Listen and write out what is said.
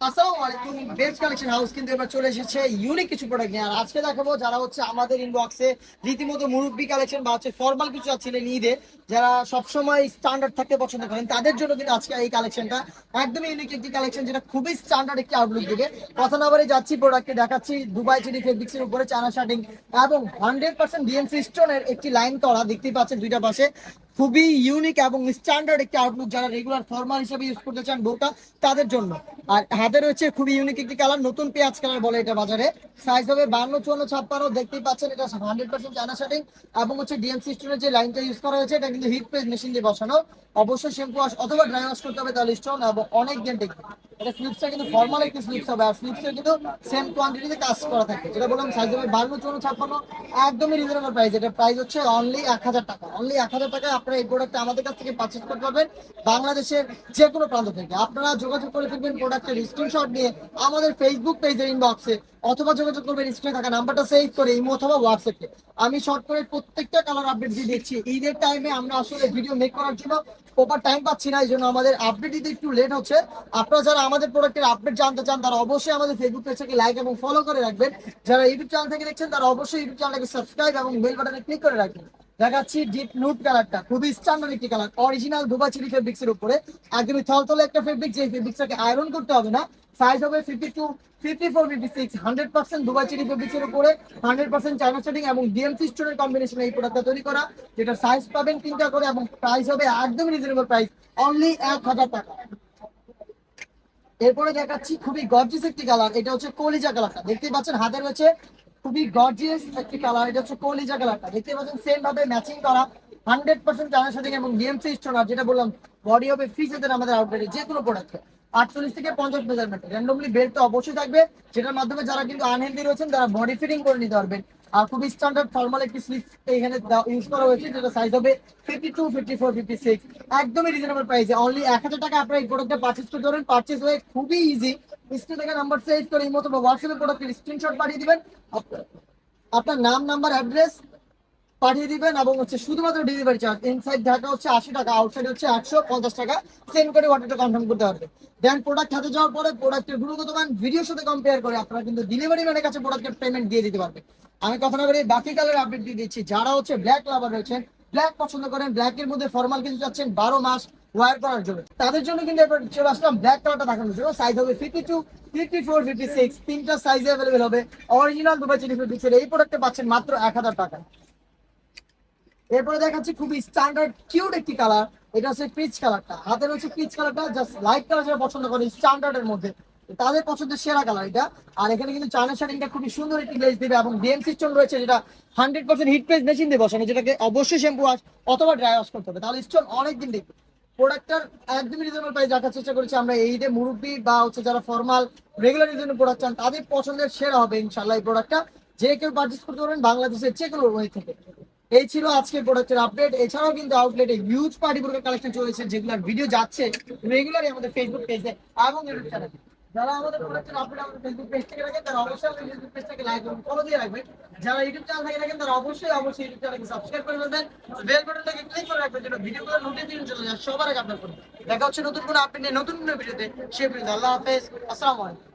আসসালামু আলাইকুম। Best collection house কিন্তু এবার চলে এসেছে ইউনিক কিছু প্রোডাক্ট নিয়ে। আর আজকে দেখাবো যারা হচ্ছে আমাদের ইনবক্সে রীতিমতো মুরব্বি কালেকশন বা হচ্ছে ফর্মাল কিছু চাচ্ছিলেন ঈদে, যারা সবসময় স্ট্যান্ডার্ড থাকতে পছন্দ করেন, তাদের জন্য কিন্তু আজকে এই কালেকশনটা একদমই ইউনিক একটি কালেকশন, যেটা খুবই স্ট্যান্ডার্ড একটি আউটলুক দিবে। কথা না বলে যাচ্ছি প্রোডাক্টকে দেখাচ্ছি। দুবাই চিনি ফেব্রিক্সের উপরে চায়না শার্টিং এবং 100% ডিএমসি স্টোনের একটি লাইন করা, দেখতেই পাচ্ছেন দুইটা পাশে। খুবই ইউনিক এবং স্ট্যান্ডার্ড একটি আউটলুক, যারা রেগুলার ফর্মাল হিসেবে ইউজ করতে চান বোরকা, তাদের জন্য। আর হাতে রয়েছে খুবই ইউনিক একটি কালার, নতুন পেঁয়াজ কালার বলে এটা বাজারে। সাইজ হবে 52, 54, 56। দেখতেই পাচ্ছেন এটা 100% চায়না শার্টিং এবং হচ্ছে ডিএমসি স্টোনের যে লাইনটা ইউজ করা হয়েছে এটা কিন্তু হিট প্রেস মেশিন দিয়ে বসানো। অবশ্যই শ্যাম্পু ওয়াশ অথবা ড্রাই ওয়াশ করতে হবে, তাহলে স্টোন এবং অনেক দিন টিকবে। এটা স্লিপসটা কিন্তু ফর্মাল একটি স্লিপস হবে, আর স্লিপসে কিন্তু সেম কোয়ান্টিটিতে কাজ করা থাকে। যেটা বললাম সাইজ হবে 52, 54, 56। একদমই রিজনেবল প্রাইস। এটা প্রাইস হচ্ছে অনলি 1000 টাকা। অনলি 1000 টাকায় আপনারা এই প্রোডাক্টটা আমাদের কাছ থেকে পারচেজ করতে পারবেন বাংলাদেশের যে কোনো প্রান্ত থেকে। আপনারা যোগাযোগ করে ফেলবেন প্রোডাক্টের স্ক্রিনশট নিয়ে আমাদের ফেসবুক পেজের ইনবক্সে, অথবা যোগাযোগ করবেন স্ক্রিনে থাকা নাম্বারটা সেভ করে ইমো অথবা হোয়াটসঅ্যাপে। আমি শর্ট করে প্রত্যেকটা কালার আপডেট দিয়ে দিচ্ছি। ঈদের টাইমে আমরা আসলে ভিডিও মেক করার জন্য প্রপার টাইম পাচ্ছি না, এই জন্য আমাদের আপডেট দিতে একটু লেট হচ্ছে। আপনারা যারা আমাদের প্রোডাক্টের আপডেট জানতে চান তারা অবশ্যই আমাদের ফেসবুক পেজটাকে লাইক এবং ফলো করে রাখবেন। যারা ইউটিউব চ্যানেল থেকে দেখছেন তারা অবশ্যই ইউটিউব চ্যানেলটাকে সাবস্ক্রাইব এবং বেল বাটনে ক্লিক করে রাখবেন। দেখাচ্ছি ডিপ নুড কালারটা, খুবই স্ট্যান্ডার্ড একটি কালার, অরিজিনাল দুবাই চিলি ফেব্রিক্সের উপরে একদমই থলথলে একটা ফেব্রিক, যে ফেব্রিক্সটাকে আয়রন করতে হবে না। সাইজ হবে 52, 54, 56। 100% দুবাই চিলি ফেব্রিক্সের উপরে 100% চায়না শার্টিং এবং ডিএমসি স্টোনের কম্বিনেশনে এই প্রোডাক্টটা তৈরি করা, যেটা সাইজ পাবেন 3টা করে এবং প্রাইস হবে একদমই রিজনেবল প্রাইস, অনলি 1000 টাকা। এরপরে দেখাচ্ছি খুবই গর্জিয়াস একটি কালার, এটা হচ্ছে কলিজা কালারটা। দেখতেই পাচ্ছেন হাতে রয়েছে খুবই গর্জিয়াস একটি কালার, এটা হচ্ছে কলিজা কালারটা। দেখতে পাচ্ছেন সেম ভাবে ম্যাচিং করা 100% চায়না শার্টিং এবং ডিএমসি স্টোন। আর যেটা বললাম বডি হবে ফ্রি সাইজের আমাদের আউটলেটে যে কোনো প্রোডাক্টে 48 থেকে 50 মেজারমেন্ট। র্যান্ডমলি বেল্ট তো অবশ্যই থাকবে, যেটার মাধ্যমে যারা কিন্তু আনহেলদি রয়েছেন তারা বডি ফিটিং করে নিতে পারবেন। আর খুবই স্ট্যান্ডার্ড ফর্মাল একটি স্লিভ এখানে ইউজ করা হয়েছে, যেটা সাইজ হবে 52, 54, 56। একদমই রিজনেবল প্রাইসে অনলি 1000 টাকা আপনারা এই প্রোডাক্টটা পারচেজ করতে পারেন। পারচেজ হয়ে খুবই ইজি, স্ক্রিন থেকে নাম্বার সেভ করে এই মতো হোয়াটসঅ্যাপে প্রোডাক্টের স্ক্রিনশট পাঠিয়ে দিবেন, আপনার নাম, নাম্বার, অ্যাড্রেস পাঠিয়ে দিবেন এবং হচ্ছে শুধুমাত্র ডেলিভারি চার্জ। ইনসাইড ঢাকা হচ্ছে 80 টাকা, আউটসাইড হচ্ছে 150 টাকা। সেন্ড করে অর্ডারটা কনফার্ম করতে পারবেন। দেন প্রোডাক্ট হাতে যাওয়ার পরে প্রোডাক্টের গুণগত মান ভিডিওর সাথে কম্পেয়ার করে আপনারা কিন্তু ডেলিভারি ম্যানের কাছে প্রোডাক্টের পেমেন্ট দিয়ে দিতে পারবেন। আমি কথা না বলে বাকি কালার আপডেট দিয়ে দিচ্ছি। যারা হচ্ছে ব্ল্যাক লাভার রয়েছেন, ব্ল্যাক পছন্দ করেন, ব্ল্যাকের মধ্যে ফর্মাল কিছু চাচ্ছেন 12 মাস ওয়্যার করার জন্য, তাদের জন্য কিন্তু এবার চলে আসলাম ব্ল্যাক কালারটা দেখানোর জন্য। সাইজ হবে 52, 54, 56। 3টা সাইজে অ্যাভেলেবেল হবে। অরিজিনাল দুবাই চিলি ফেব্রিক্সের এই প্রোডাক্টে পাচ্ছেন মাত্র 1000 টাকা। এরপরে দেখাচ্ছি খুবই স্ট্যান্ডার্ড কিউট একটি কালার, এটা হচ্ছে পিচ কালারটা। হাতের হচ্ছে পিচ কালারটা, জাস্ট লাইট কালার যারা পছন্দ করে স্ট্যান্ডার্ডের মধ্যে তাদের পছন্দের সেরা কালার এটা। আর এখানে কিন্তু চায়না শার্টিংটা খুবই সুন্দর একটি গ্লেজ দিবে এবং ডিএমসি স্টোন রয়েছে, যেটা 100% হিট প্রেস মেশিন দিয়ে বসানো, যেটাকে অবশ্যই শ্যাম্পু ওয়াশ অথবা ড্রাই ওয়াশ করতে হবে, তাহলে স্টোন অনেক দিন দেখবে। প্রোডাক্টটার একদমই রিজনেবল প্রাইস রাখার চেষ্টা করেছি আমরা। এই ঈদে মুরব্বি বা হচ্ছে যারা ফর্মাল রেগুলারের জন্য প্রোডাক্ট চান তাদের পছন্দের সেরা হবে ইনশাল্লাহ এই প্রোডাক্টটা। যে কেউ পারচেস করতে পারবেন বাংলাদেশের যে কোনো ওয়ে থেকে। এই ছিল আজকের প্রোডাক্টের আপডেট। এছাড়াও কিন্তু আউটলেটে হিউজ পার্টি প্রোডাক্ট কালেকশন চলেছে, যেগুলোর ভিডিও যাচ্ছে রেগুলারই আমাদের ফেসবুক পেজে এবং ইউটিউব চ্যানেলে। যারা আমাদের প্রোডাক্টের আপডেট আমাদের ফেসবুক পেজ থেকে রাখেন তারা অবশ্যই আমাদের ফেসবুক পেজটাকে লাইক এবং ফলো দিয়ে রাখবেন। যারা ইউটিউব চ্যানেল থেকে রাখেন তারা অবশ্যই ইউটিউব চ্যানেলকে সাবস্ক্রাইব করে ফেলবেন, বেল বাটনটাকে ক্লিক করে রাখবেন যেন ভিডিওগুলো নোটিফিকেশন চলে যায় সবার আগে আপনার ফোনে। দেখা হচ্ছে নতুন কোনো আপডেট নিয়ে নতুন কোনো ভিডিওতে। সে পর্যন্ত আল্লাহ হাফেজ, আসসালামু আলাইকুম।